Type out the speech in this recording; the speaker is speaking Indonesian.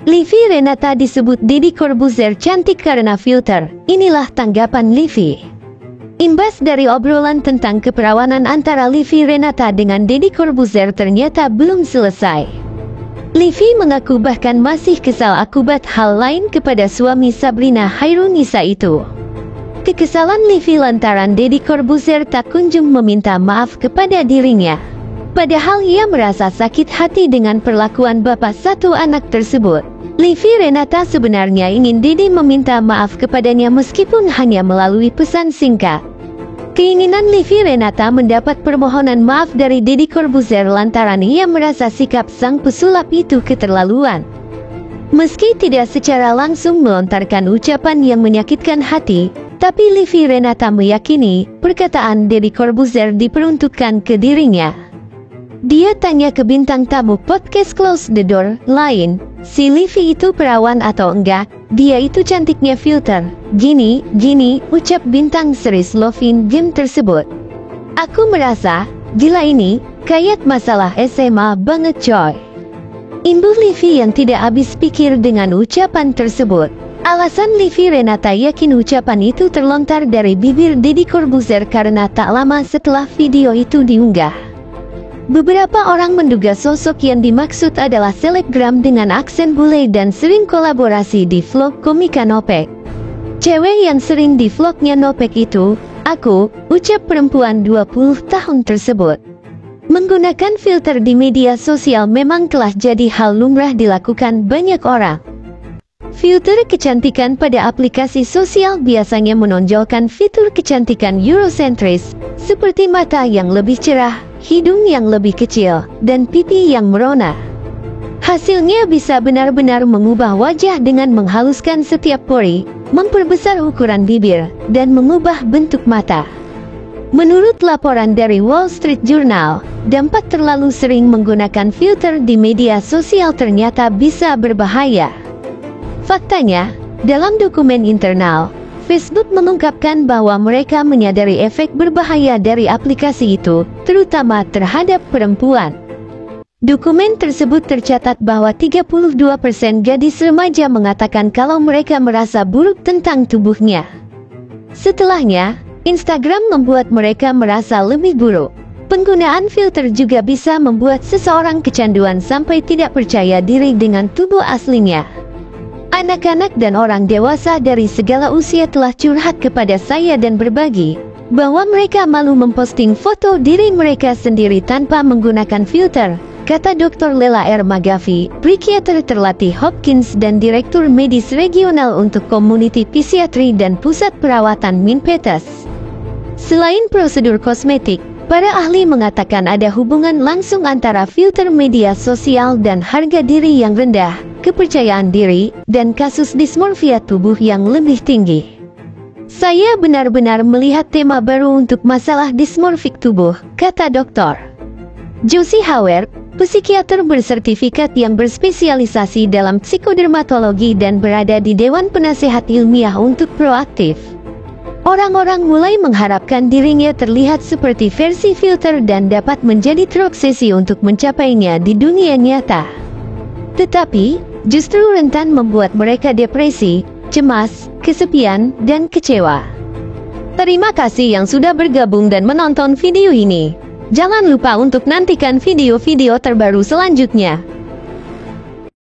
Livi Renata disebut Deddy Corbuzier cantik karena filter. Inilah tanggapan Livi. Imbas dari obrolan tentang keperawanan antara Livi Renata dengan Deddy Corbuzier ternyata belum selesai. Livi mengaku bahkan masih kesal akibat hal lain kepada suami Sabrina Hairunisa itu. Kekesalan Livi lantaran Deddy Corbuzier tak kunjung meminta maaf kepada dirinya. Padahal ia merasa sakit hati dengan perlakuan bapak satu anak tersebut. Livi Renata sebenarnya ingin Deddy meminta maaf kepadanya meskipun hanya melalui pesan singkat. Keinginan Livi Renata mendapat permohonan maaf dari Deddy Corbuzier lantaran ia merasa sikap sang pesulap itu keterlaluan. Meski tidak secara langsung melontarkan ucapan yang menyakitkan hati, tapi Livi Renata meyakini perkataan Deddy Corbuzier diperuntukkan ke dirinya. Dia tanya ke bintang tamu podcast Close the Door lain, si Livi itu perawan atau enggak? Dia itu cantiknya filter. Gini, ucap bintang series Lovin' Game tersebut. Aku merasa, gila ini, kayak masalah SMA banget coy. Imbuh Livi yang tidak habis pikir dengan ucapan tersebut. Alasan Livi Renata yakin ucapan itu terlontar dari bibir Deddy Corbuzier karena tak lama setelah video itu diunggah. Beberapa orang menduga sosok yang dimaksud adalah selebgram dengan aksen bule dan sering kolaborasi di vlog komika Nopek. Cewek yang sering di vlognya Nopek itu, aku, ucap perempuan 20 tahun tersebut. Menggunakan filter di media sosial memang telah jadi hal lumrah dilakukan banyak orang. Filter kecantikan pada aplikasi sosial biasanya menonjolkan fitur kecantikan Eurocentris, seperti mata yang lebih cerah, hidung yang lebih kecil, dan pipi yang merona. Hasilnya bisa benar-benar mengubah wajah dengan menghaluskan setiap pori, memperbesar ukuran bibir, dan mengubah bentuk mata. Menurut laporan dari Wall Street Journal, dampak terlalu sering menggunakan filter di media sosial ternyata bisa berbahaya. Faktanya, dalam dokumen internal, Facebook mengungkapkan bahwa mereka menyadari efek berbahaya dari aplikasi itu, terutama terhadap perempuan. Dokumen tersebut tercatat bahwa 32% gadis remaja mengatakan kalau mereka merasa buruk tentang tubuhnya. Setelahnya, Instagram membuat mereka merasa lebih buruk. Penggunaan filter juga bisa membuat seseorang kecanduan sampai tidak percaya diri dengan tubuh aslinya. Anak-anak dan orang dewasa dari segala usia telah curhat kepada saya dan berbagi bahwa mereka malu memposting foto diri mereka sendiri tanpa menggunakan filter, kata Dr. Lela R. Magavi, psikiater terlatih Hopkins dan Direktur Medis Regional untuk Community Psikiatri dan Pusat Perawatan Minpetes. Selain prosedur kosmetik, para ahli mengatakan ada hubungan langsung antara filter media sosial dan harga diri yang rendah, kepercayaan diri, dan kasus dismorfia tubuh yang lebih tinggi. Saya benar-benar melihat tema baru untuk masalah dismorfik tubuh, kata dokter Josie Hauer, psikiater bersertifikat yang berspesialisasi dalam psikodermatologi dan berada di Dewan Penasehat Ilmiah untuk Proaktif. Orang-orang mulai mengharapkan dirinya terlihat seperti versi filter dan dapat menjadi terobsesi untuk mencapainya di dunia nyata. Tetapi, justru rentan membuat mereka depresi, cemas, kesepian, dan kecewa. Terima kasih yang sudah bergabung dan menonton video ini. Jangan lupa untuk nantikan video-video terbaru selanjutnya.